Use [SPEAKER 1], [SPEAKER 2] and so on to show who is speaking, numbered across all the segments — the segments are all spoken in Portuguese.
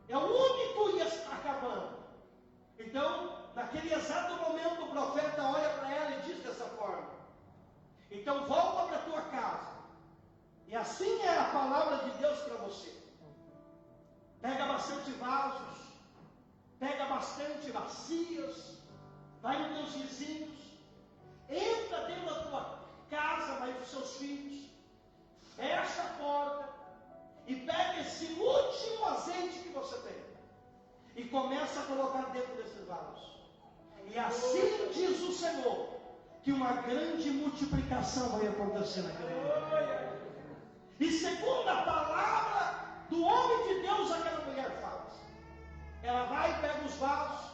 [SPEAKER 1] é o único e está acabando. Então, naquele exato momento, o profeta olha para ela e diz dessa forma: então volta para a tua casa. E assim é a palavra de Deus para você. Pega bastante vasos, pega bastante bacias, vai nos teus vizinhos, entra dentro da tua casa, vai com os seus filhos, fecha a porta e pega esse último azeite que você tem e começa a colocar dentro desses vasos. E assim diz o Senhor, que uma grande multiplicação vai acontecer naquele lugar. E segundo a palavra do homem de Deus, aquela mulher faz. Ela vai e pega os vasos,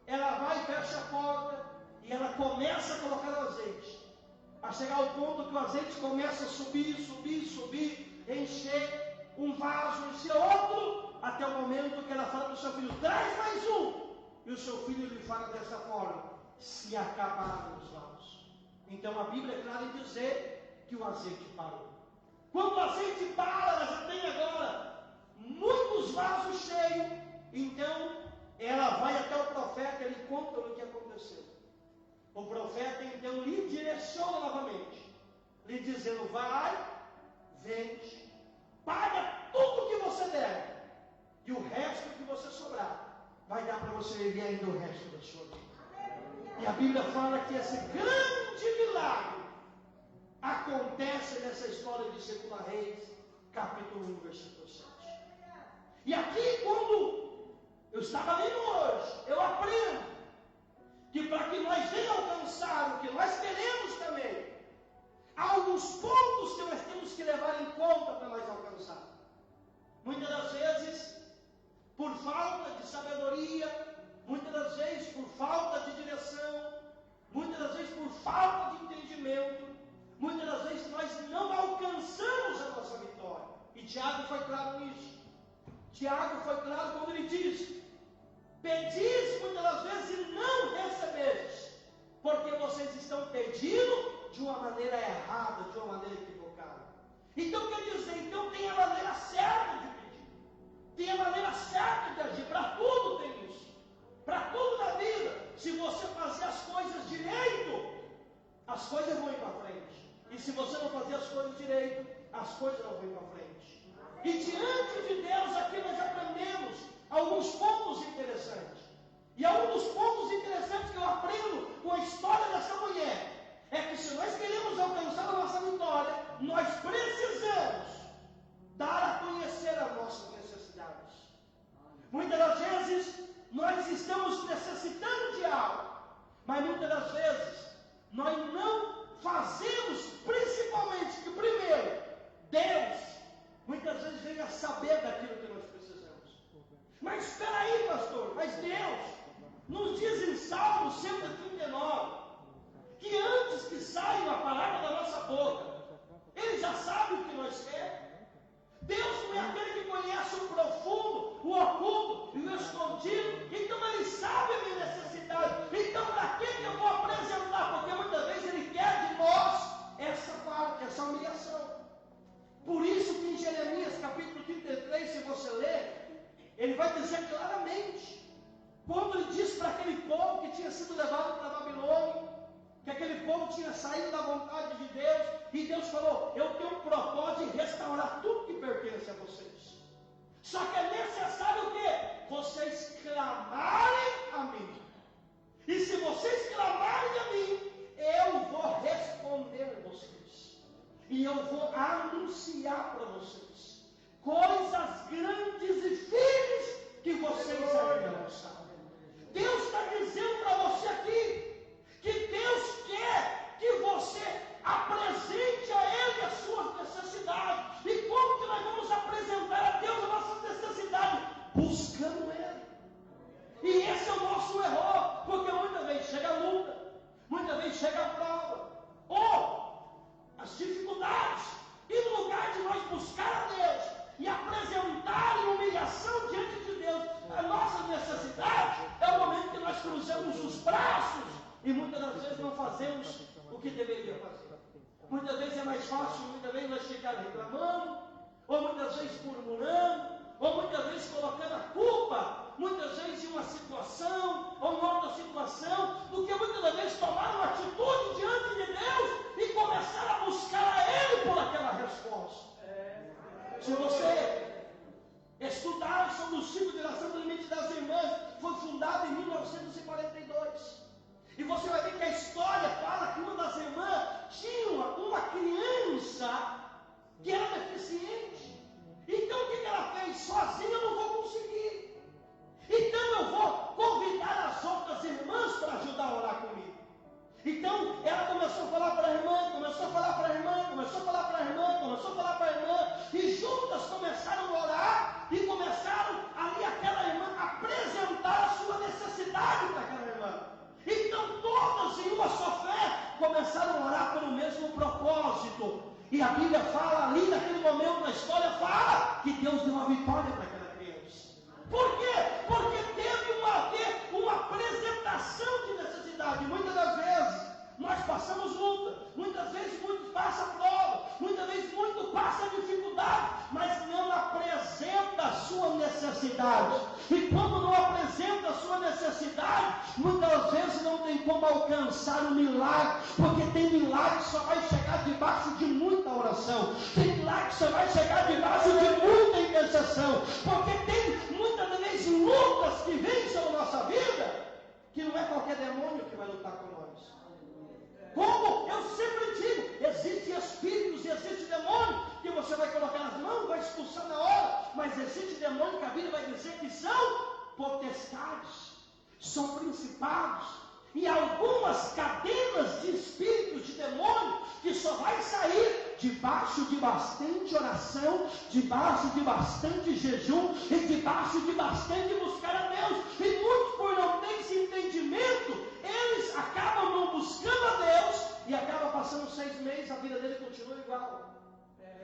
[SPEAKER 1] ela vai e fecha a porta, e ela começa a colocar o azeite. A chegar ao ponto que o azeite começa a subir, encher um vaso, encher outro, até o momento que ela fala para o seu filho: traz mais um. E o seu filho lhe fala dessa forma: se acabaram os vasos. Então a Bíblia é clara em dizer que o azeite parou. Quando o azeite para, ela já tem agora muitos vasos cheios. Então ela vai até o profeta e ele conta o que aconteceu. O profeta então lhe direciona novamente, lhe dizendo: vai, vende, paga tudo que você deve, e o resto que você sobrar vai dar para você viver ainda o resto da sua vida. E a Bíblia fala que esse grande milagre acontece nessa história de 2 Reis, capítulo 1, versículo 7. E aqui, quando eu estava lendo hoje, eu aprendo que para que nós venhamos alcançar o que nós queremos também, há alguns pontos que nós temos que levar em conta para nós alcançar. Muitas das vezes, por falta de sabedoria, muitas das vezes por falta de direção, muitas das vezes por falta de entendimento, muitas das vezes nós não alcançamos a nossa vitória. E Tiago foi claro nisso. Tiago foi claro quando ele diz: pedis muitas das vezes e não recebestes, porque vocês estão pedindo de uma maneira errada, de uma maneira equivocada. Então quer dizer, então tem a maneira certa de pedir, tem a maneira certa de agir. Para tudo tem isso, para tudo na vida. Se você fazer as coisas direito, as coisas vão ir para frente. E se você não fazer as coisas direito, as coisas não vão ir para frente. E diante de Deus, aqui nós aprendemos alguns pontos interessantes. E um dos pontos interessantes que eu aprendo com a história dessa mulher é que se nós queremos alcançar a nossa vitória, nós precisamos dar a conhecer as nossas necessidades. Muitas das vezes nós estamos necessitando de algo, mas muitas das vezes nós não fazemos, principalmente que primeiro Deus muitas vezes vem a saber daquilo que nós precisamos. Mas espera aí, pastor, mas Deus nos diz em Salmo 139 que antes que saia a palavra da nossa boca, Ele já sabe o que nós queremos. Deus não é aquele que conhece o profundo, o oculto e o escondido. Então Ele sabe a minha necessidade. Então para que eu vou apresentar? Porque muitas vezes Ele quer de nós essa parte, essa humilhação. Por isso que em Jeremias capítulo 33, se você ler, ele vai dizer claramente, quando ele diz para aquele povo que tinha sido levado para a Babilônia, que aquele povo tinha saído da vontade de Deus, e Deus falou: eu tenho um propósito de restaurar tudo que pertence a vocês. Só que é necessário o quê? Vocês clamarem a mim. E se vocês clamarem a mim, eu vou responder a vocês. E eu vou anunciar para vocês coisas grandes e firmes que vocês ainda não sabem. Deus está dizendo para você aqui que Deus quer que você apresente a Ele as suas necessidades. E como que nós vamos apresentar a Deus as nossas necessidades? Buscando Ele. E esse é o nosso erro, porque muitas vezes chega a luta, muitas vezes chega a prova, ou as dificuldades, e no lugar de nós buscar a Deus e apresentar em humilhação diante de Deus as nossas necessidades, é o momento que nós cruzamos os braços e muitas das vezes não fazemos o que deveria fazer. Muitas vezes é mais fácil, muitas vezes nós ficar reclamando, ou muitas vezes murmurando, ou muitas vezes colocando a culpa situação do que muitas das vezes tomar uma atitude diante de Deus e começar a buscar a Ele por aquela resposta. Se você estudar sobre o ciclo de geração do limite das irmãs, foi fundado em 1942. E você vai ver que a história fala que uma das irmãs tinha uma criança que era deficiente. Então o que ela fez? Sozinha eu não vou conseguir. Então eu vou convidar as outras irmãs para ajudar a orar comigo. Então ela começou a falar para a irmã, começou a falar para a irmã, começou a falar para a irmã, começou a falar para a irmã, e juntas começaram a orar e começaram ali aquela irmã a apresentar a sua necessidade para aquela irmã. Então todas em uma só fé começaram a orar pelo mesmo propósito. E a Bíblia fala ali naquele momento da história, fala que Deus deu uma vitória para aquela criança. Por quê? Porque teve uma apresentação de necessidade. Muitas das vezes nós passamos luta, muitas vezes muito passa prova, muitas vezes muito passa dificuldade, mas não apresenta a sua necessidade. E quando não apresenta a sua necessidade, muitas vezes não tem como alcançar o milagre, porque tem milagre que só vai chegar debaixo de muita oração, tem milagre que só vai chegar debaixo de muita intercessão, porque tem muitas vezes lutas que vêm sobre a nossa vida, que não é qualquer demônio que vai lutar com nós. Como eu sempre digo, existem espíritos e existe demônio que você vai colocar nas mãos, vai expulsar na hora, mas existe demônio que a Bíblia vai dizer que são potestades, são principados, e algumas cadenas de espíritos de demônio que só vai sair debaixo de bastante oração, debaixo de bastante jejum e debaixo de bastante buscar a Deus. E muitos, por não ter esse entendimento, eles acabam não buscando a Deus e acaba passando 6 meses, a vida dele continua igual.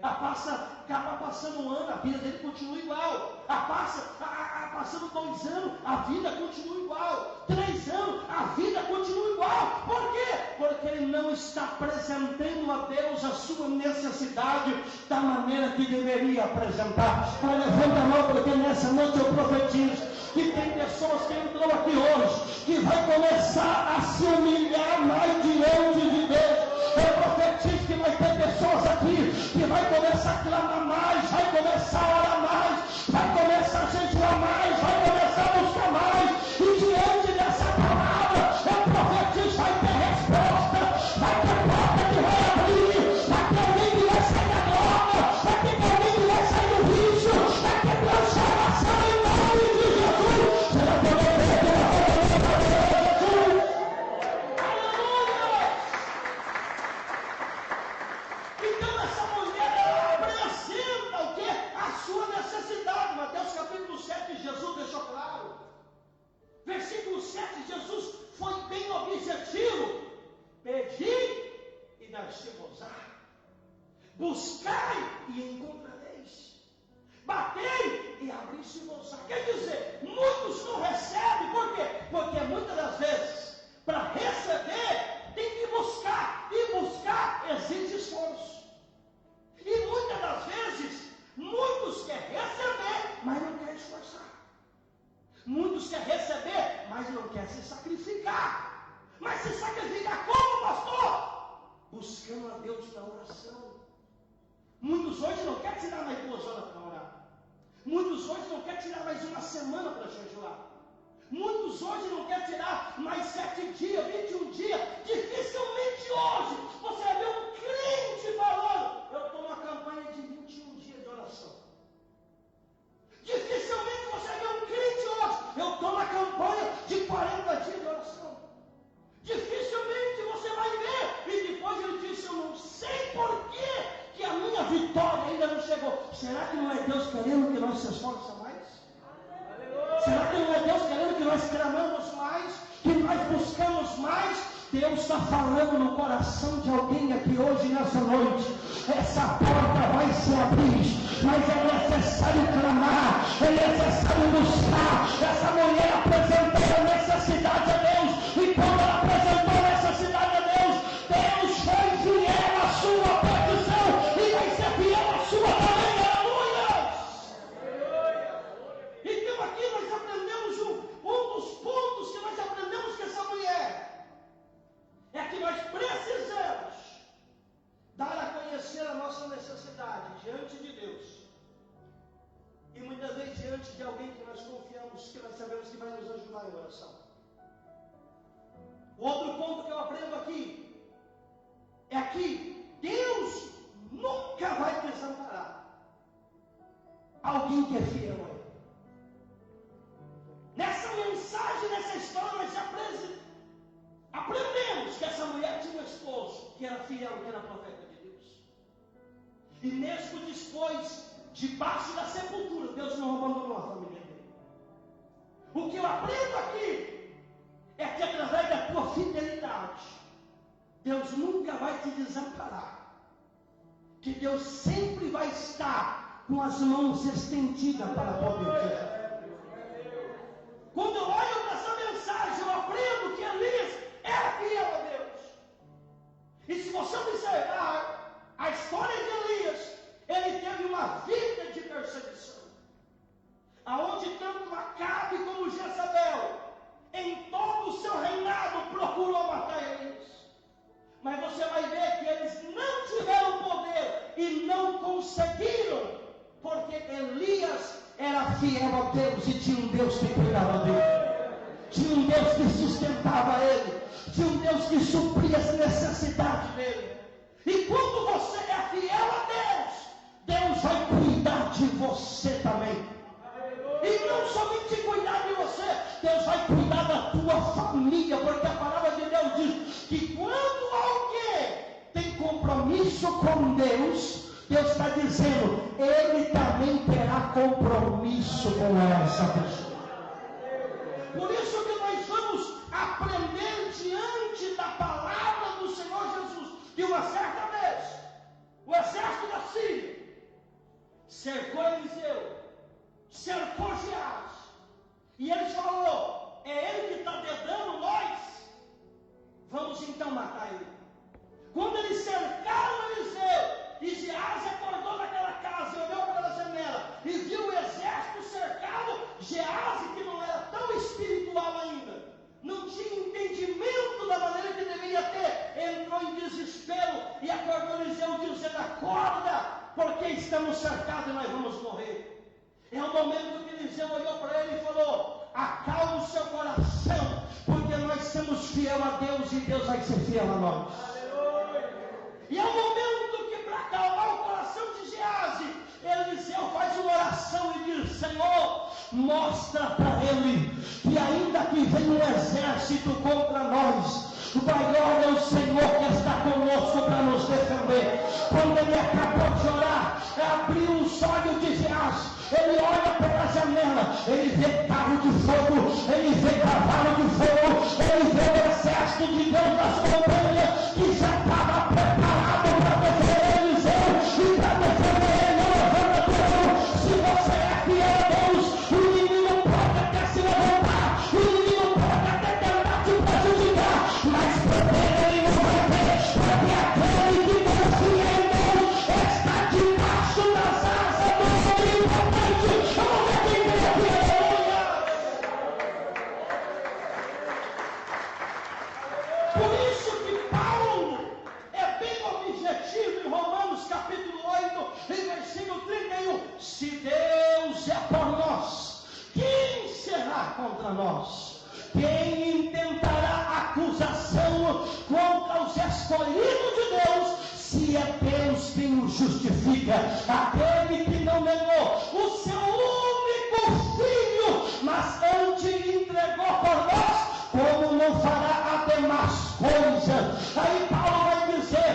[SPEAKER 1] Acaba passando um ano, a vida dele continua igual. Passando 2 anos, a vida continua igual. 3 anos, a vida continua igual. Por quê? Porque ele não está apresentando a Deus a sua necessidade da maneira que deveria apresentar. Mas levanta a mão, porque nessa noite eu profetizo que tem pessoas que entrou aqui hoje, que vai começar a se humilhar mais diante de Deus. Eu profetizo que vai ter pessoas aqui que vai começar a clamar mais, vai começar a orar mais, vai começar a jejuar mais, vai começar a buscar mais, e diante dessa palavra, eu profetizo, vai ter resposta, vai ter porta que vai abrir, vai ter alguém que vai sair da droga, vai ter alguém que vai sair do vício, vai ter transformação em nome de Jesus. Você vai poder ver que vai Jesus. Aleluia! Então essa mulher, ela apresenta o quê? A sua necessidade. Mateus capítulo 7, Jesus deixou claro. Versículo 7, Jesus foi bem objetivo. Pedi e dar-se-vos-á. Buscai e encontrareis. Batei e abri-se-vos-á. Quer dizer, muitos não recebem. Por quê? Porque muitas das vezes, para receber, tem que buscar. E buscar exige esforço. E muitas das vezes, muitos querem receber, mas não querem esforçar. Muitos querem receber, mas não querem se sacrificar. Mas se sacrificar como, pastor? Buscando a Deus na oração. Muitos hoje não querem tirar mais 2 horas para orar. Muitos hoje não querem tirar mais 1 semana para jejuar. Muitos hoje não querem tirar mais 7 dias, 21 dias. Dificilmente hoje você vai ver um crente falando: eu estou numa campanha de 21 dias de oração. Dificilmente você vai ver um crente hoje: eu estou na campanha de 40 dias de oração. Dificilmente você vai ver. E depois ele disse: eu não sei por que a minha vitória ainda não chegou. Será que não é Deus querendo que nós se esforçamos mais? Será que não é Deus querendo que nós clamamos mais, que nós buscamos mais? Deus está falando no coração de alguém aqui hoje, nessa noite. Essa porta vai se abrir, mas é necessário clamar, é necessário buscar. Essa mulher apresentou a necessidade a Deus, e quando ela apresentou a necessidade a Deus, Deus foi fiel à sua petição e vai ser fiel à sua também. Então aqui nós aprendemos um dos pontos que nós aprendemos que viemos, que nós sabemos que vai nos ajudar em oração. Outro ponto que eu aprendo aqui é que Deus nunca vai desamparar alguém que é fiel a Ele. Nessa mensagem, nessa história, nós aprendemos que essa mulher tinha um esposo que era fiel, que era profeta de Deus. E mesmo depois, debaixo da sepultura, Deus não abandonou a família dele. O que eu aprendo aqui é que através da tua fidelidade, Deus nunca vai te desamparar. Que Deus sempre vai estar com as mãos estendidas para poder te ajudar. Quando eu olho para essa mensagem, eu aprendo que Elias era fiel a Deus. E se você observar a história de Elias, ele teve uma vida de perseguição, aonde tanto Acabe como Jezabel, em todo o seu reinado, procurou matar Elias. Mas você vai ver que eles não tiveram poder e não conseguiram, porque Elias era fiel a Deus e tinha um Deus que cuidava dele, tinha um Deus que sustentava ele, tinha um Deus que supria as necessidades dele. E quando você é fiel a Deus, Deus vai cuidar de você também. E não somente cuidar de você, Deus vai cuidar da tua família, porque a palavra de Deus diz que quando alguém tem compromisso com Deus, Deus está dizendo, Ele também terá compromisso com essa pessoa. Por isso que nós vamos aprender diante da palavra do Senhor Jesus, que uma certa vez, o exército da Síria cercou Eliseu, cercou Geás, e ele falou, é ele que está dedando nós, vamos então matar ele. Quando eles cercaram Eliseu, e Geás acordou naquela casa e olhou pela janela e viu o exército cercado, Geás, que não era tão espiritual ainda, não tinha entendimento da maneira que deveria ter, entrou em desespero e acordou Eliseu dizendo, acorda, porque estamos cercados e nós vamos morrer. É o momento que Eliseu olhou para ele e falou, acalme o seu coração, porque nós somos fiel a Deus e Deus vai ser fiel a nós. E é o momento que, para acalmar o coração de Gease, Eliseu faz uma oração e diz, Senhor, mostra para ele que ainda que venha um exército contra nós, o maior é o Senhor que está conosco para nos defender. Quando ele acabou de orar, abriu os olhos de Gease, ele olha pela janela, ele vê carro de fogo, ele vê cavalo de fogo, ele vê o exército de Deus das companhias que já estava preparado para defender Eliseu e para defender ele. Levanta a tua mão. Se você é fiel a Deus, o inimigo pode até se levantar, o inimigo pode até tentar te prejudicar, mas poder ele não vai ter, porque aquele que confia em Deus está debaixo das asas do Onipotente. Vamos ver quem crê aqui, aleluia! Por isso que Paulo é bem objetivo em Romanos capítulo 8, em versículo 31. Se Deus é por nós, quem será contra nós? Quem intentará acusação contra os escolhidos de Deus, se é Deus quem o justifica? Aquele que não negou o seu único filho, mas antes entregou por nós, como não fará as demais coisas? Aí Paulo vai dizer,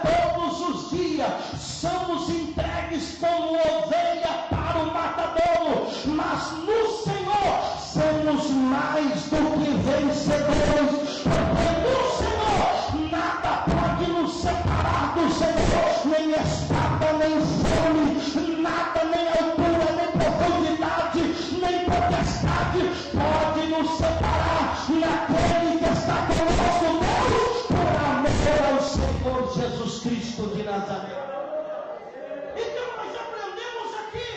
[SPEAKER 1] todos os dias somos entregues como ovelha para o matadouro, mas no Senhor somos mais do que vencedores, porque no Senhor nada pode nos separar do Senhor, nem espada, nem fome, nada, nem altura, nem profundidade, nem potestade pode nos separar naquele que está conosco, Deus, por amor ao Senhor Jesus Cristo de Nazaré. Então nós aprendemos aqui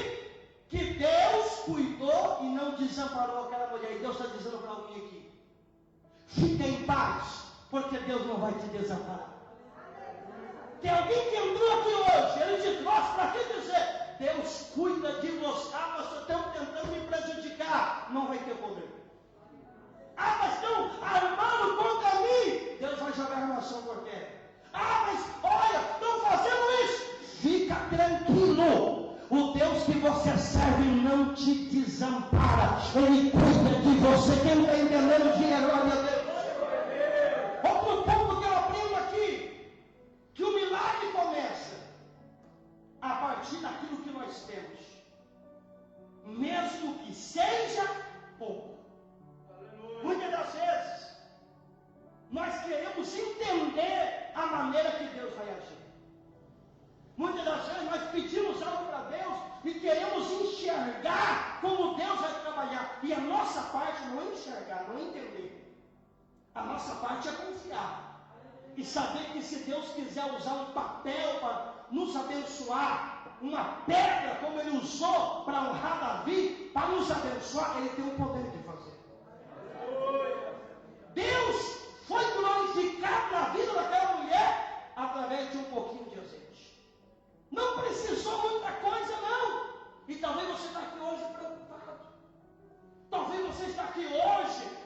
[SPEAKER 1] que Deus cuidou e não desamparou aquela mulher. E Deus está dizendo para alguém aqui, fica em paz, porque Deus não vai te desamparar. Tem alguém que entrou aqui hoje, ele te trouxe para te dizer, Deus cuida de você. Nós estamos tentando me prejudicar. não vai ter poder. Ah, mas estão armando contra mim. Deus vai jogar armação por terra. Ah, mas olha, estão fazendo isso. Fica tranquilo. O Deus que você serve não te desampara. Ele cuida de você. Quem está entendendo, diga glória a Deus. Outro ponto que eu aprendo aqui, que o milagre começa a partir daquilo que nós temos, mesmo que seja pouco. Muitas das vezes nós queremos entender a maneira que Deus vai agir. Muitas das vezes nós pedimos algo para Deus e queremos enxergar como Deus vai trabalhar. E a nossa parte não é enxergar, não é entender. A nossa parte é confiar. E saber que se Deus quiser usar um papel para nos abençoar, uma pedra como Ele usou para honrar Davi, para nos abençoar, Ele tem o poder de fazer. Deus foi glorificado na vida daquela mulher através de um pouquinho de azeite. Não precisou muita coisa, não. E talvez você está aqui hoje preocupado. Talvez você está aqui hoje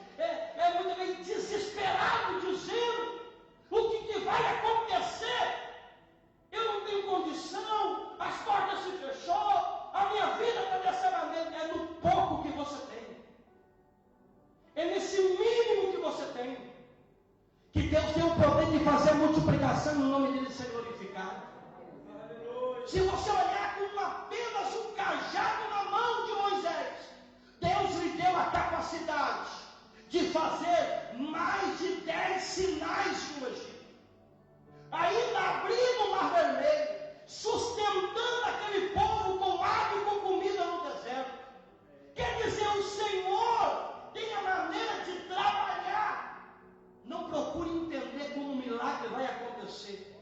[SPEAKER 1] muito bem desesperado, dizendo: o que vai acontecer? Eu não tenho condição, as portas se fechou, a minha vida está dessa maneira. É no pouco que você tem. É nesse mínimo que você tem. Que Deus tem o poder de fazer a multiplicação e o nome dele ser glorificado. Se você olhar com apenas um cajado na mão de Moisés, Deus lhe deu a capacidade de fazer mais de 10 sinais no Egito. Ainda abrindo o Mar Vermelho, sustentando aquele povo com água e com comida no deserto. Quer dizer, o Senhor tem a maneira de trabalhar. Não procure entender como o milagre vai acontecer.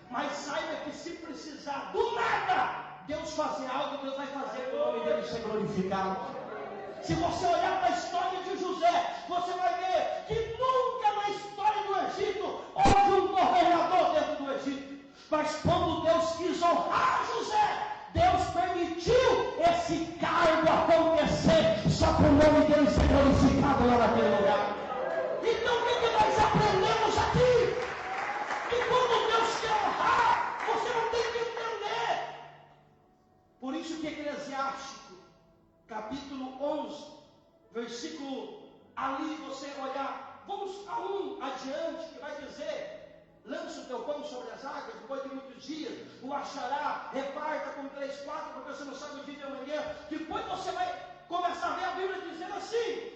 [SPEAKER 1] Mas saiba que se precisar do nada Deus fazer algo, Deus vai fazer o nome dele ser glorificado. Se você olhar para a história de José, você vai ver que nunca na história do Egito houve um governador dentro do Egito. Mas quando Deus quis honrar José, Deus permitiu esse cargo acontecer, só para o nome dele ser glorificado lá naquele lugar. Então o que nós aprendemos aqui? E quando Deus quer honrar, você não tem que entender. Por isso que Eclesiástico, capítulo 11, versículo, ali você olhar, vamos a um adiante, que vai dizer: lança o teu pão sobre as águas, depois de muitos dias, o achará, reparta com 3, 4, porque você não sabe o dia de amanhã. Depois você vai começar a ver a Bíblia dizendo assim,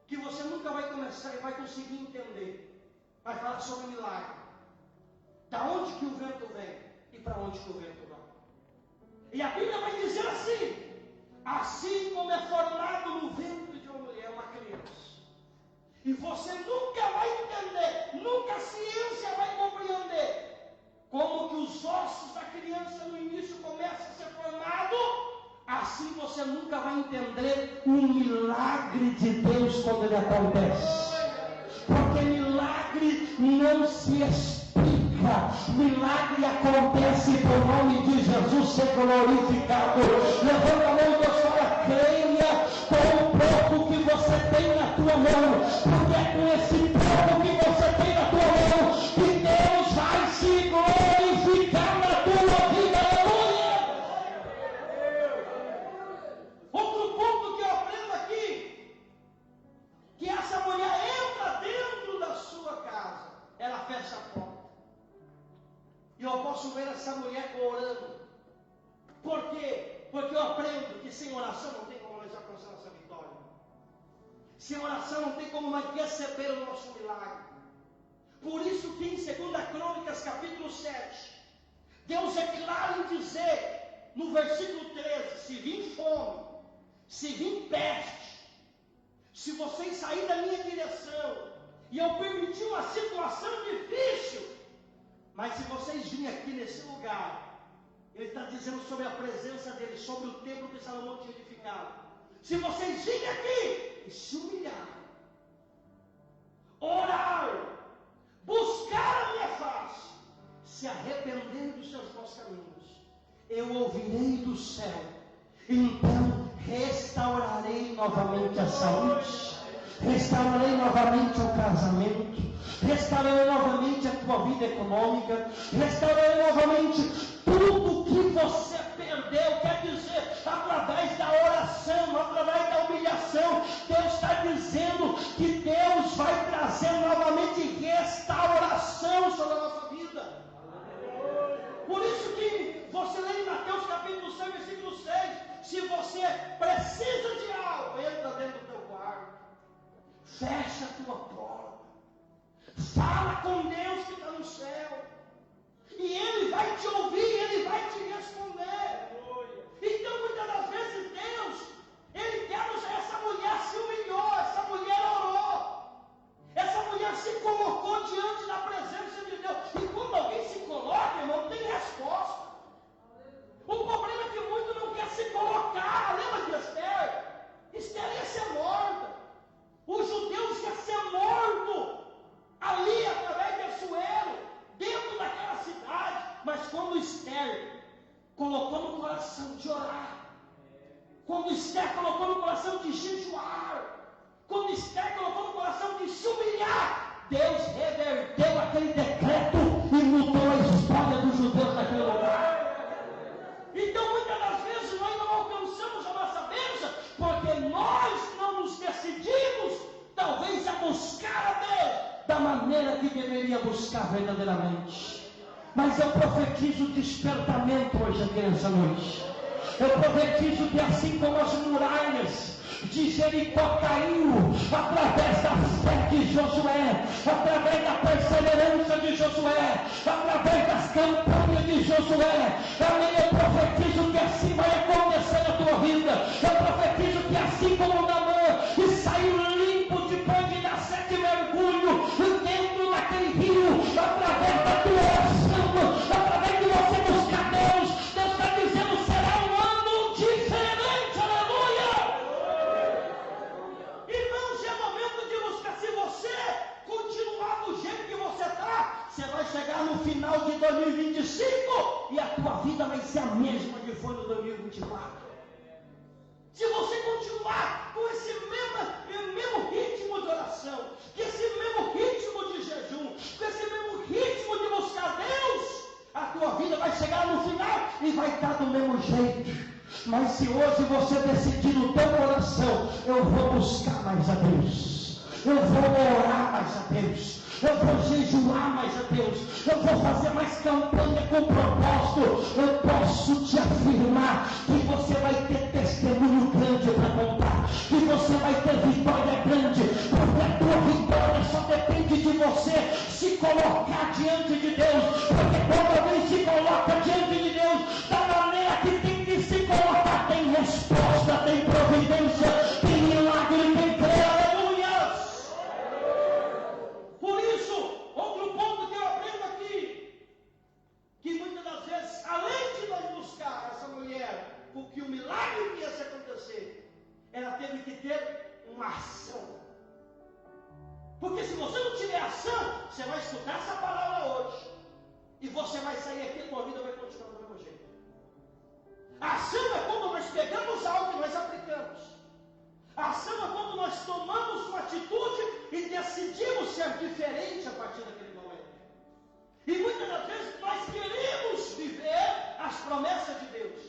[SPEAKER 1] que você nunca vai começar e vai conseguir entender. Vai falar sobre milagre. Da onde que o vento vem e para onde que o vento vai. E a Bíblia vai dizer assim: assim como é formado no ventre de uma mulher, uma criança. E você nunca vai entender, nunca a ciência vai compreender como que os ossos da criança no início começam a ser formados. Assim você nunca vai entender o milagre de Deus quando ele acontece. Porque milagre não se explica. Milagre acontece por nome de Jesus ser glorificado. Levanta a mão e Deus fala: creia com o pouco que você tem na tua mão, porque é com esse pouco que você tem na tua mão que Deus vai se glorificar na tua vida. Aleluia! Outro ponto que eu aprendo aqui, que essa mulher entra dentro da sua casa, ela fecha a porta. E eu posso ver essa mulher orando. Por quê? Porque eu aprendo que sem oração não tem como nós alcançar essa vitória. Sem oração não tem como nós receber o nosso milagre. Por isso que em 2 Crônicas, capítulo 7, Deus é claro em dizer, no versículo 13, se vir fome, se vir peste, se vocês saírem da minha direção, e eu permitir uma situação difícil, mas se vocês virem aqui nesse lugar, ele está dizendo sobre a presença dele, sobre o templo que Salomão tinha edificado. Se vocês virem aqui e se humilhar, orar, buscar a minha face, se arrepender dos seus maus caminhos, eu ouvirei do céu, então restaurarei novamente a saúde, restaurarei novamente o casamento, restaurarei novamente a tua vida econômica, restaurarei novamente tudo que você perdeu. Quer dizer, através da oração, através da humilhação, Deus está dizendo que Deus vai trazer novamente restauração sobre a nossa vida. Por isso que você lê em Mateus capítulo 6, versículo 6, se você precisa de algo, entra dentro do teu quarto, fecha a tua porta, fala com Deus que está no céu, e Ele vai te ouvir, Ele vai te responder. Então, muitas das vezes, Deus, Ele quer usar. Essa mulher se humilhou, essa mulher orou, essa mulher se colocou diante da presença de Deus. E quando alguém se coloca, irmão, tem resposta. O problema é que muito não quer se colocar. Lembra de Esther? Esther ia ser morta. Os judeus iam ser mortos ali através de Assuero, dentro daquela cidade. Mas quando Esther colocou no coração de orar, quando Esther colocou no coração de jejuar, quando Esther colocou no coração de se humilhar, Deus reverteu aquele decreto e mudou a história dos judeus naquele lugar. Então, muitas das vezes, nós não alcançamos a nossa bênção, porque nós não nos decidimos, talvez, a buscar a Deus da maneira que deveria buscar verdadeiramente. Mas eu profetizo despertamento hoje aqui nessa noite. Eu profetizo que assim como as muralhas de Jericó caiu através da fé de Josué, através da perseverança de Josué, através das campanhas de Josué, eu profetizo que assim vai acontecer na tua vida. Eu profetizo que assim como Naamã que saiu limpo depois de dar 7 mergulhos dentro daquele rio, através da tua oração, através de você buscar Deus, Deus está dizendo, será um ano diferente, aleluia. Irmãos, é momento de buscar. Se você continuar do jeito que você está, você vai chegar no final de 2025 e a tua vida vai ser a mesma que foi no 2024. Se você continuar com esse mesmo ritmo de oração, com esse mesmo ritmo de jejum, com esse mesmo ritmo de buscar Deus, a tua vida vai chegar no final e vai estar do mesmo jeito. Mas se hoje você decidir no teu coração, eu vou buscar mais a Deus, eu vou orar mais a Deus, eu vou jejuar mais a Deus, eu vou fazer mais campanha com propósito, eu posso te afirmar que você vai ter testemunho grande para contar, que você vai ter vitória grande, porque a tua vitória só depende de você se colocar diante de Deus, porque quando alguém se coloca diante de Deus da maneira que tem que se colocar, tem resposta, tem providência, tem milagre, tem fé, aleluia. Por isso, outro ponto que eu aprendo aqui, que muitas das vezes, além de nós buscar essa mulher, porque o milagre que ia se acontecer, ela teve que ter uma ação. Porque se você não tiver ação, você vai escutar essa palavra hoje, e você vai sair aqui e tua vida vai continuar do mesmo jeito. A ação é quando nós pegamos algo e nós aplicamos. A ação é quando nós tomamos uma atitude e decidimos ser diferente a partir daquele momento. E muitas das vezes nós queremos viver as promessas de Deus,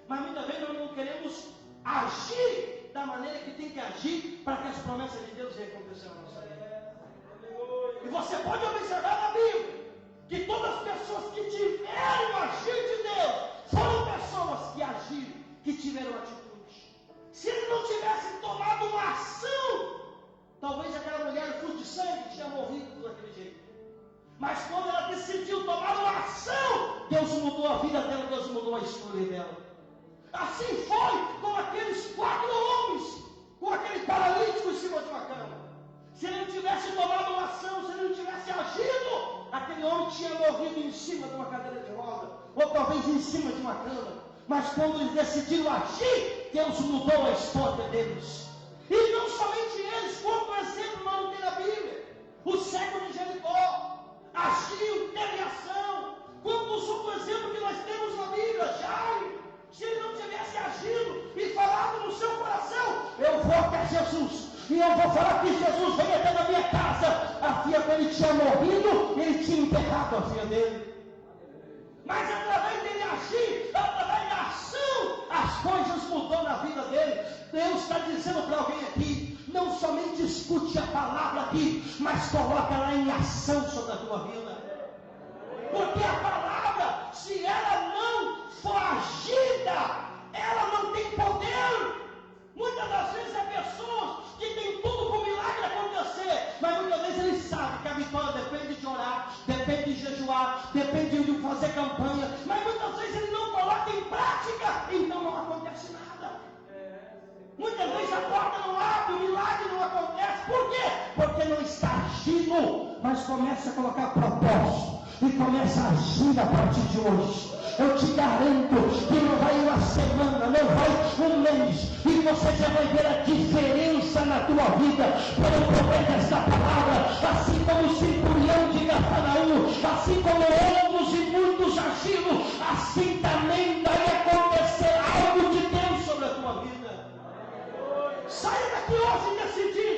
[SPEAKER 1] mas muitas vezes nós não queremos agir da maneira que tem que agir para que as promessas de Deus venham acontecer na nossa vida. E você pode observar na Bíblia que todas as pessoas que tiveram o agir de Deus foram pessoas que agiram, que tiveram atitude. Se ele não tivesse tomado uma ação, talvez aquela mulher de fluxo de sangue tinha morrido daquele jeito. Mas quando ela decidiu tomar uma ação, Deus mudou a vida dela, Deus mudou a história dela. Assim foi com aqueles 4 homens, com aquele paralítico em cima de uma cama. Se ele não tivesse tomado uma ação, se ele não tivesse agido, aquele homem tinha morrido em cima de uma cadeira de roda, ou talvez em cima de uma cama. Mas quando eles decidiram agir, Deus mudou a história deles. E não somente eles, quanto exemplo não tem na Bíblia. O cego de Jericó agiu, teve ação. Quantos outros exemplos que nós temos na Bíblia? Jairo, se ele não tivesse agido e falado no seu coração, eu for até Jesus, e eu vou falar que Jesus veio até na minha casa, a filha dele tinha morrido, ele tinha enterrado a filha dele. Mas através dele agir, através da ação, as coisas mudou na vida dele. Deus está dizendo para alguém aqui, não somente escute a palavra aqui, mas coloca ela em ação sobre a tua vida. Porque a palavra, se ela não for agida, ela não tem poder. Muitas das vezes há pessoas que têm tudo para o milagre acontecer, mas muitas vezes eles sabem que a vitória depende de orar, depende de jejuar, depende de fazer campanha, mas muitas vezes ele não coloca em prática, então não acontece nada. Muitas vezes a porta não abre, o milagre não acontece. Por quê? Porque não está agindo, mas começa a colocar propósito e começa a agir a partir de hoje. Eu te garanto que não vai uma semana, não vai um mês, e você já vai ver a diferença na tua vida pelo poder desta palavra. Assim como o centurião de Cafarnaum, assim como outros e muitos agiram, assim também vai acontecer algo de Deus sobre a tua vida. Saia daqui hoje e decidir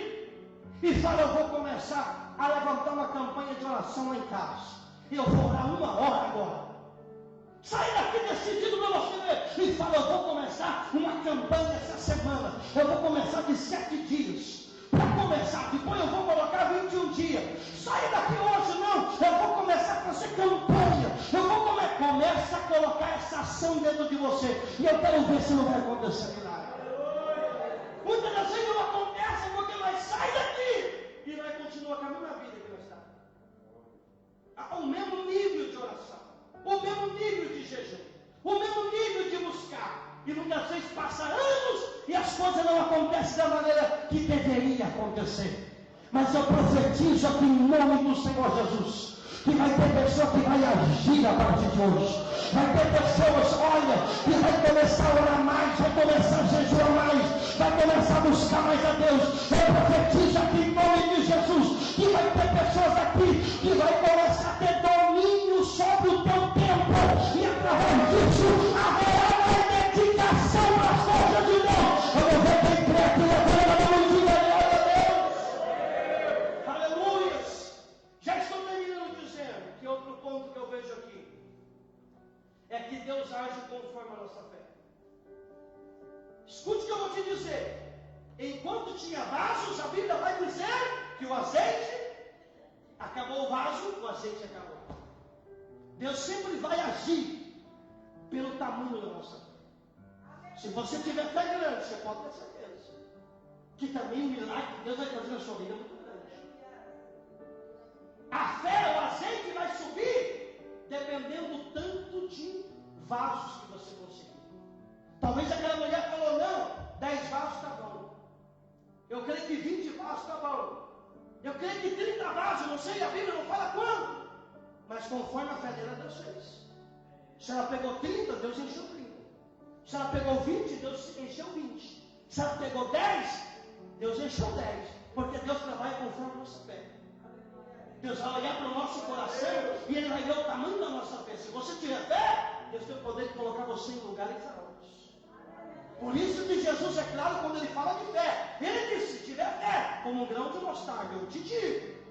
[SPEAKER 1] e fala: eu vou começar a levantar uma campanha de oração lá em casa. Eu vou orar 1 hora agora. Sai daqui decidido para você ver e fala: eu vou começar uma campanha essa semana. Eu vou começar de 7 dias. Para começar, depois eu vou colocar 21 dias. Sai daqui hoje, não. Eu vou começar a fazer campanha. Eu vou começar a colocar essa ação dentro de você. E eu quero ver se não vai acontecer milagre. Muitas das vezes não acontece porque nós sai daqui e nós continuamos com a mesma vida que nós estamos. O mesmo nível de oração, o mesmo nível de jejum, o mesmo nível de buscar. E muitas vezes passa anos e as coisas não acontecem da maneira que deveria acontecer. Mas eu profetizo aqui em nome do Senhor Jesus, que vai ter pessoa que vai agir a partir de hoje. Vai ter pessoas, olha, que vai começar a orar mais, vai começar a jejuar mais, vai começar a buscar mais a Deus. Eu profetizo aqui em nome de Jesus, que vai ter pessoas aqui que vai começar a ter domínio sobre o teu tempo. E através disso, haverá uma dedicação às coisas de Deus. Eu vou ver quem crê aqui, levanta a mão e diga: glória a Deus. Aleluia. Já estou terminando dizendo que outro ponto que eu vejo aqui é que Deus age conforme a nossa fé. Escute o que eu vou te dizer. Enquanto tinha vasos, a Bíblia vai dizer que o azeite acabou, o vaso, o azeite acabou. Deus sempre vai agir pelo tamanho da nossa fé. Se você tiver fé grande, você pode ter certeza que também o milagre que Deus vai fazer na sua vida é muito grande. A fé, o azeite vai subir dependendo do tanto de vasos que você conseguir. Talvez aquela mulher falou: não, 10 vasos está bom. Eu creio que 20 vasos está bom. Eu creio que 30 vasos, não sei, a Bíblia não fala quanto. Mas conforme a fé dela, Deus fez. Se ela pegou 30, Deus encheu 30. Se ela pegou 20, Deus encheu 20. Se ela pegou 10, Deus encheu 10. Porque Deus trabalha conforme a nossa fé. Deus vai olhar para o nosso coração e Ele vai ver o tamanho da nossa fé. Se você tiver fé, Deus tem o poder de colocar você em lugares altos. Por isso que Jesus é claro quando Ele fala de fé. Ele disse: se tiver fé, como um grão de mostarda, eu te digo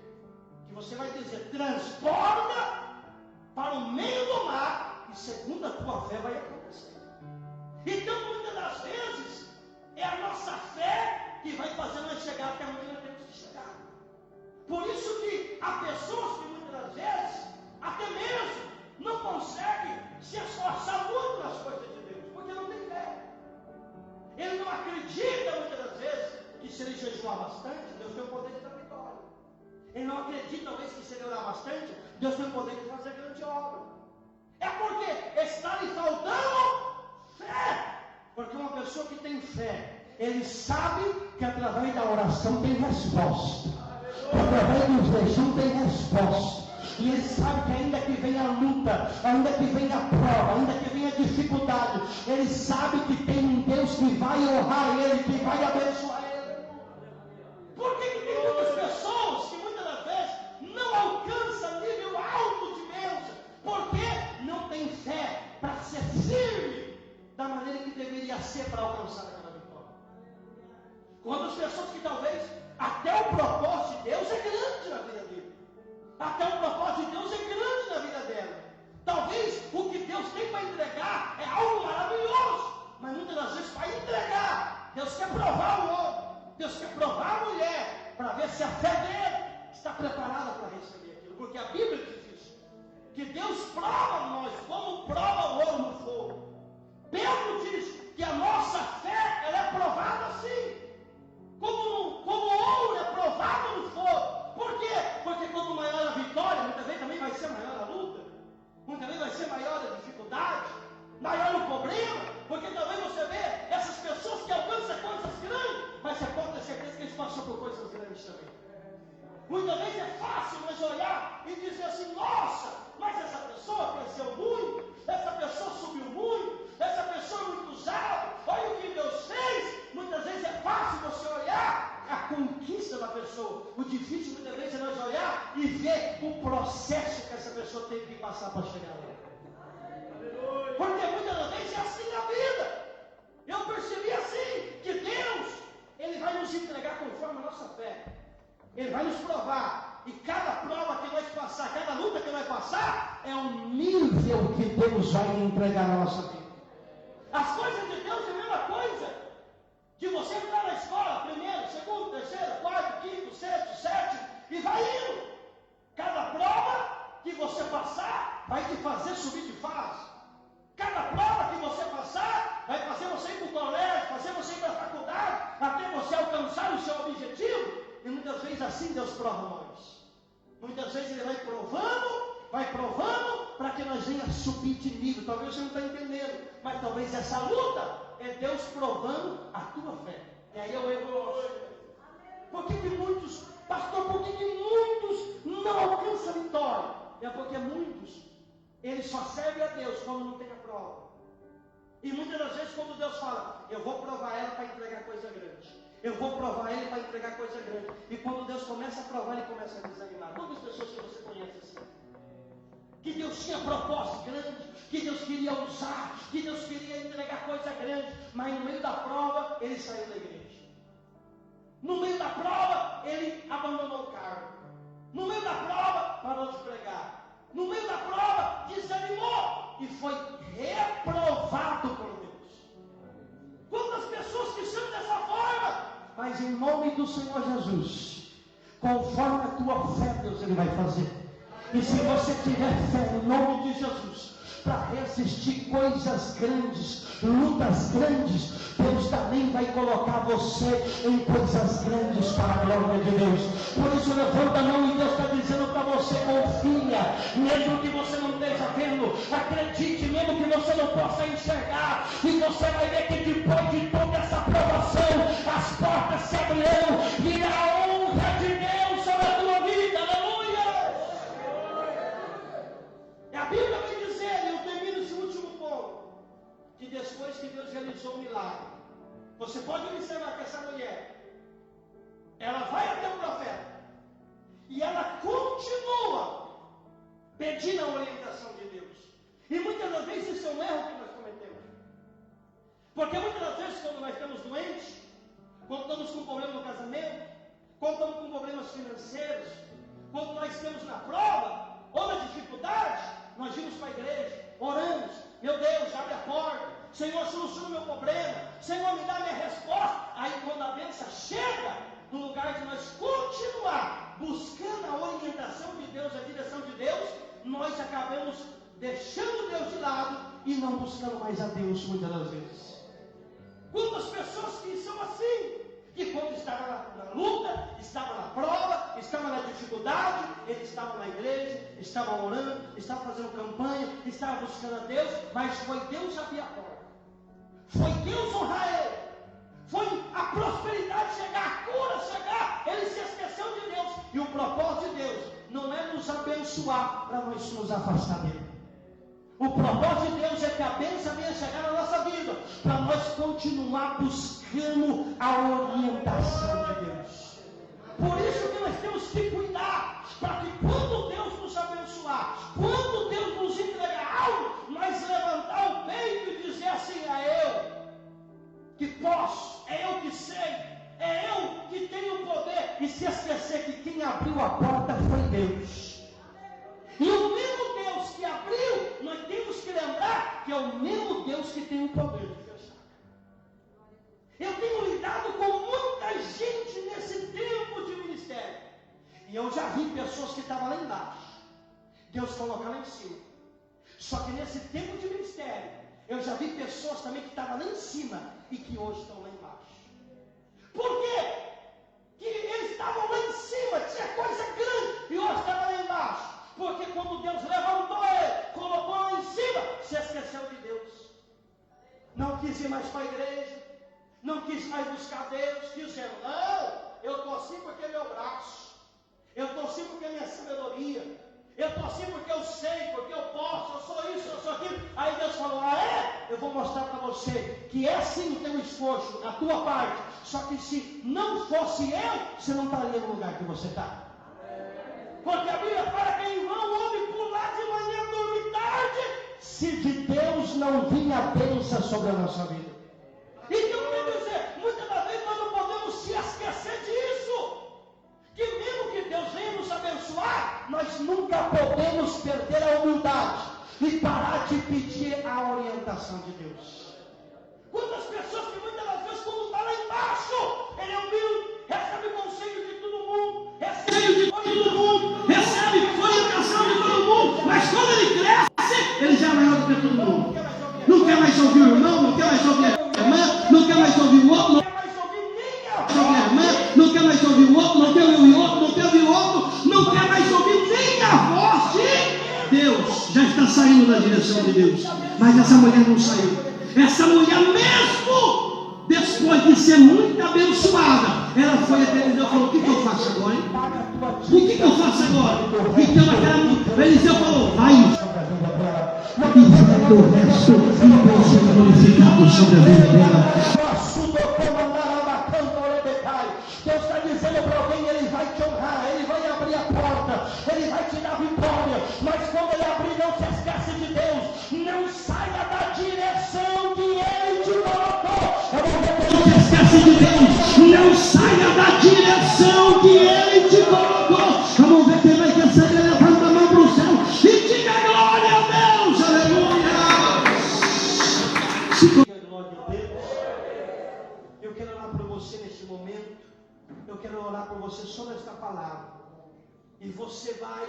[SPEAKER 1] que você vai dizer: transborda para o meio do mar, e segundo a tua fé vai acontecer. Então, muitas das vezes, é a nossa fé que vai fazer nós chegar até onde nós temos que chegar. Por isso que há pessoas que muitas das vezes, até mesmo, não conseguem se esforçar muito nas coisas de Deus, porque não tem fé. Ele não acredita muitas das vezes que se ele jejuar bastante, Deus tem o poder de dar vitória. Ele não acredita talvez que se ele orar bastante, Deus tem o poder de fazer grande obra. É porque está lhe faltando fé. Porque uma pessoa que tem fé, ele sabe que através da oração tem resposta. Através do jejum tem resposta. E ele sabe que ainda que venha a luta, ainda que venha a prova, ainda que venha a dificuldade, ele sabe que tem um Deus que vai honrar ele, que vai abençoar ele. Por que tem muitas pessoas que muitas das vezes não alcançam nível alto de bênção? Porque não tem fé para ser firme da maneira que deveria ser para alcançar aquela vitória. Quantas pessoas que talvez até o propósito de Deus é grande na vida dele. Até o propósito de Deus é grande na vida dela. Talvez o que Deus tem para entregar é algo maravilhoso. Mas muitas das vezes para entregar, Deus quer provar o homem. Deus quer provar a mulher. Para ver se a fé dele está preparada para receber aquilo. Porque a Bíblia diz isso. Que Deus prova nós como prova o ouro no fogo. Pedro diz que a nossa fé ela é provada assim. Como o ouro é provado no fogo. Por quê? Porque quanto maior a vitória, muitas vezes também vai ser maior a luta. Muitas vezes vai ser maior a dificuldade, maior o problema. Porque talvez você vê essas pessoas que alcançam coisas grandes, mas você pode ter certeza que eles passam por coisas grandes também. Muitas vezes é fácil nós olhar e dizer assim, nossa, mas essa pessoa cresceu muito, essa pessoa subiu muito, essa pessoa é muito usada, olha o que Deus fez. Muitas vezes é fácil você olhar a conquista da pessoa. O difícil muitas vezes é nós olhar e ver o processo que essa pessoa teve que passar para chegar lá. Porque muitas vezes é assim na vida. Eu percebi assim, que Deus, Ele vai nos entregar conforme a nossa fé. Ele vai nos provar. E cada prova que nós passar, cada luta que nós passar, é um nível que Deus vai entregar na nossa vida. As coisas de Deus é a mesma coisa. De você entrar na escola, primeiro, segundo, terceiro, quarto, quinto, sexto, sétimo, e vai indo. Cada prova que você passar, vai te fazer subir de fase. Cada prova que você passar, vai fazer você ir para o colégio, fazer você ir para a faculdade, até você alcançar o seu objetivo. E muitas vezes assim Deus prova nós. Muitas vezes Ele vai provando, para que nós venhamos subir de nível. Talvez você não está entendendo, mas talvez essa luta é Deus provando a tua fé. E aí eu evoluo. Por que muitos, pastor, por que muitos não alcançam a vitória? É porque muitos, eles só servem a Deus quando não tem a prova. E muitas das vezes quando Deus fala, eu vou provar ela para entregar coisa grande. Eu vou provar ele para entregar coisa grande. E quando Deus começa a provar, ele começa a desanimar. Quantas pessoas que você conhece assim? Que Deus tinha propósito grande, que Deus queria usar, que Deus queria entregar coisa grande, mas no meio da prova, ele saiu da igreja. No meio da prova, ele abandonou o cargo. No meio da prova, parou de pregar. No meio da prova, desanimou e foi reprovado por Deus. Quantas pessoas que são dessa forma? Mas em nome do Senhor Jesus, conforme a tua fé, Deus Ele vai fazer. E se você tiver fé em nome de Jesus, para resistir coisas grandes, lutas grandes, Deus também vai colocar você em coisas grandes para a glória de Deus. Por isso levanta a mão e Deus está dizendo para você, confia, mesmo que você não esteja vendo, acredite, mesmo que você não possa enxergar, e você vai ver que depois de toda essa provação, as portas se abrirão, virá a honra de Deus sobre a tua vida, aleluia! E a Bíblia vai dizer, e eu termino esse último ponto, que depois que Deus realizou o milagre, você pode observar que essa mulher, ela vai até o profeta, e ela continua pedindo a orientação de Deus. E muitas das vezes isso é um erro que nós cometemos. Porque muitas das vezes quando nós estamos doentes, quando estamos com problema no casamento, quando estamos com problemas financeiros, quando nós estamos na prova ou na dificuldade, nós vamos para a igreja, oramos, meu Deus, abre a porta, Senhor, soluciona o meu problema, Senhor, me dá a minha resposta. Aí quando a bênção chega, no lugar de nós continuar buscando a orientação de Deus, a direção de Deus, nós acabamos deixando Deus de lado e não buscando mais a Deus muitas das vezes. Quantas pessoas que são assim, que quando estavam na luta, estavam na prova, estavam na dificuldade, eles estavam na igreja, estavam orando, estavam fazendo campanha, estavam buscando a Deus, mas foi Deus abrir a porta, foi Deus honrar ele, foi a prosperidade chegar, a cura chegar, ele se esqueceu de Deus. E o propósito de Deus não é nos abençoar para nós nos afastar dele. O propósito de Deus é que a bênção venha chegar na nossa vida, para nós continuar buscando a orientação de Deus. Por isso que nós temos que cuidar, para que quando Deus nos abençoar, quando Deus nos entregar algo, nós levantar o peito e dizer assim, é eu que posso, é eu que sei, é e se esquecer que quem abriu a porta foi Deus. E o mesmo Deus que abriu, nós temos que lembrar que é o mesmo Deus que tem o poder de fechar. Eu tenho lidado com muita gente nesse tempo de ministério. E eu já vi pessoas que estavam lá embaixo, Deus colocar lá em cima. Só que nesse tempo de ministério, eu já vi pessoas também que estavam lá em cima e que hoje estão lá embaixo. Por quê? Que eles estavam lá em cima, tinha coisa grande, e hoje estavam lá embaixo. Porque quando Deus levantou ele, colocou lá em cima, se esqueceu de Deus. Não quis ir mais para a igreja, não quis mais buscar Deus, dizendo, não, eu estou assim porque é meu braço, eu estou assim porque é minha sabedoria, eu estou assim porque eu sei, porque eu posso, eu sou isso, eu sou aquilo. Aí Deus falou, eu vou mostrar para você que é sim o teu esforço, a tua parte, só que se não fosse eu, você não estaria no lugar que você está. Porque a Bíblia fala que em vão o homem pular de manhã, dormir tarde, se de Deus não vinha a bênção sobre a nossa vida. Então, quer dizer, muitas das vezes nós não podemos se esquecer disso. Que mesmo que Deus venha nos abençoar, nós nunca podemos perder a humildade e parar de pedir a orientação de Deus. Quantas pessoas que muitas das vezes, quando está lá embaixo, ele é humilde, recebe conselho de todo mundo, recebe de todo mundo, recebe orientação de todo mundo, mas quando ele cresce, ele já é maior do que todo mundo. Não quer mais ouvir o irmão, não quer mais ouvir a irmã, não quer mais ouvir o outro, não quer mais ouvir nem a irmã, não quer mais ouvir o outro, não quer ouvir o outro, não quer ouvir o outro, não quer mais ouvir nem a voz de Deus. Já está saindo da direção de Deus, mas essa mulher não saiu. Essa mulher mesmo, depois de ser muito abençoada, ela foi até Eliseu e falou, o que eu faço agora, hein? O que eu faço agora? Então Eliseu falou, vai. E vai o resto, e vai ser glorificado sobre a vida dela. Deus está dizendo para alguém, ele vai te honrar, ele vai abrir a porta, ele vai te dar vitória, mas quando ele abrir, não se esquece de Deus, não saia da direção que ele te colocou. Não se esquece de Deus, não saia da direção que ele te colocou. Vamos ver quem vai receber, levanta a mão para o céu e diga glória a Deus, aleluia. Glória a Deus. Eu quero orar por você nesse momento. Eu quero orar por você sobre esta palavra. E você vai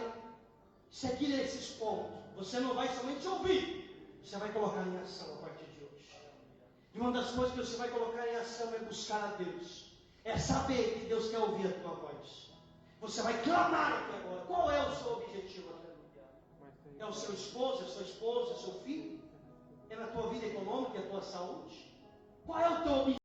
[SPEAKER 1] seguir esses pontos. Você não vai somente ouvir, você vai colocar em ação a partir de hoje. E uma das coisas que você vai colocar em ação é buscar a Deus. É saber que Deus quer ouvir a tua voz. Você vai clamar aqui agora. Qual é o seu objetivo? É o seu esposo, é a sua esposa, é o seu filho? É na tua vida econômica, é a tua saúde? Qual é o teu objetivo?